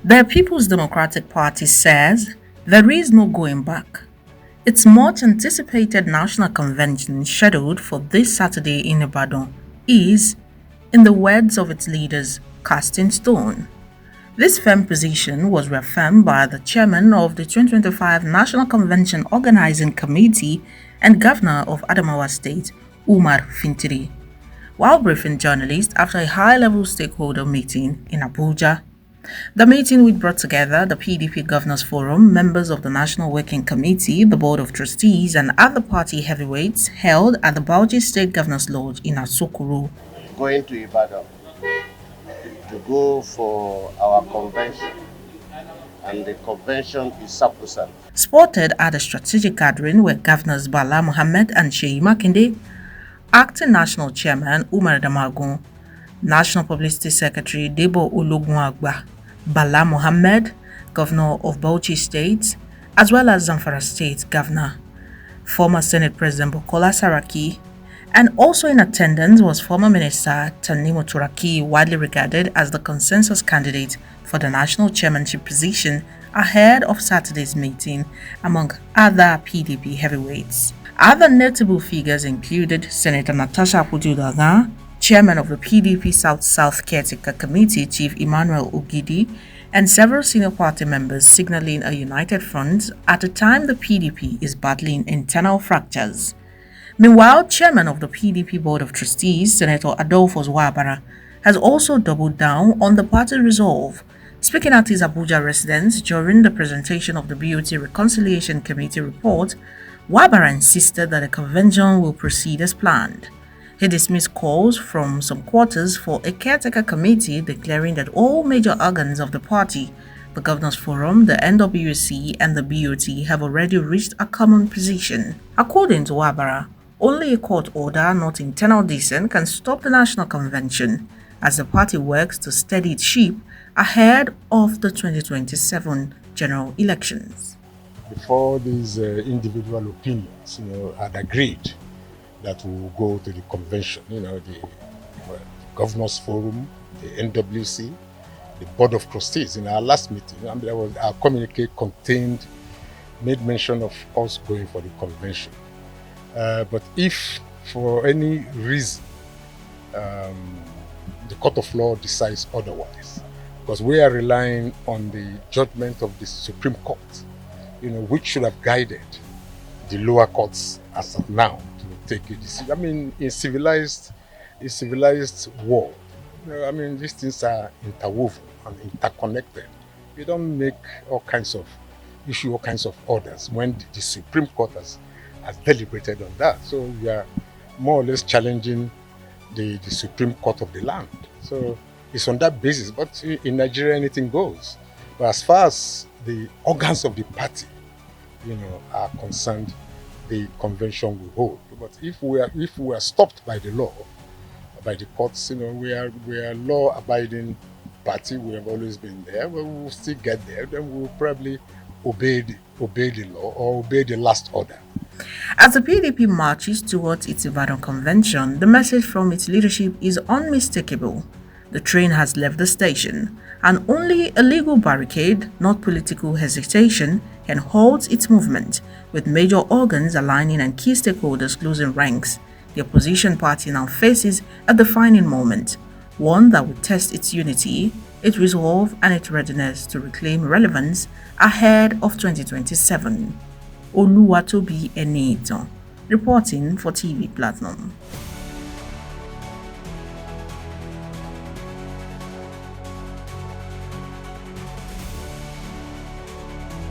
The People's Democratic Party says there is no going back. Its much anticipated national convention scheduled for this Saturday in Ibadan is, in the words of its leaders, cast in stone. This firm position was reaffirmed by the chairman of the 2025 National Convention Organizing Committee and Governor of Adamawa State, Umar Fintiri, while briefing journalists after a high-level stakeholder meeting in Abuja. The meeting, which brought together the PDP Governors Forum, members of the National Working Committee, the Board of Trustees, and other party heavyweights, held at the Bauchi State Governors Lodge in Asokoro. Going to Ibadan to go for our convention, and the convention is sacrosanct. Spotted at a strategic gathering were Governors Bala Mohammed and Sheyi Makinde, Acting National Chairman Umar Damagun, National Publicity Secretary Debo Ologunagba, Bala Mohammed, Governor of Bauchi State, as well as Zamfara State Governor, former Senate President Bukola Saraki, and also in attendance was former Minister Tanimu Turaki, widely regarded as the consensus candidate for the national chairmanship position ahead of Saturday's meeting, among other PDP heavyweights. Other notable figures included Senator Natasha Akpoju-Dagan, Chairman of the PDP South-South Caretaker Committee, Chief Emmanuel Ogidi, and several senior party members signaling a united front at a time the PDP is battling internal fractures. Meanwhile, Chairman of the PDP Board of Trustees, Senator Adolphus Wabara, has also doubled down on the party resolve. Speaking at his Abuja residence during the presentation of the BOT Reconciliation Committee report, Wabara insisted that the convention will proceed as planned. He dismissed calls from some quarters for a caretaker committee, declaring that all major organs of the party, the Governors Forum, the NWC, and the BOT have already reached a common position. According to Wabara, only a court order, not internal dissent, can stop the national convention as the party works to steady its ship ahead of the 2027 general elections. Before these individual opinions, had agreed that we will go to the convention, the Governors Forum, the NWC, the Board of Trustees. In our last meeting, our communique made mention of us going for the convention. But if for any reason the Court of Law decides otherwise, because we are relying on the judgment of the Supreme Court, which should have guided the lower courts as of now to take a decision. In civilized world, these things are interwoven and interconnected. You don't make issue all kinds of orders when the Supreme Court has deliberated on that. So we are more or less challenging the Supreme Court of the land. So it's on that basis. But in Nigeria, anything goes. But as far as the organs of the party, are concerned, the convention will hold. But if we are stopped by the law, by the courts, we are law-abiding party. We have always been there. But we will still get there. Then we will probably obey the law or obey the last order. As the PDP marches towards its Ibadan convention, the message from its leadership is unmistakable. The train has left the station, and only a legal barricade, not political hesitation, can halt its movement, with major organs aligning and key stakeholders closing ranks. The opposition party now faces a defining moment, one that will test its unity, its resolve, and its readiness to reclaim relevance ahead of 2027. Oluwatobi Eniitan, reporting for TV Platinum.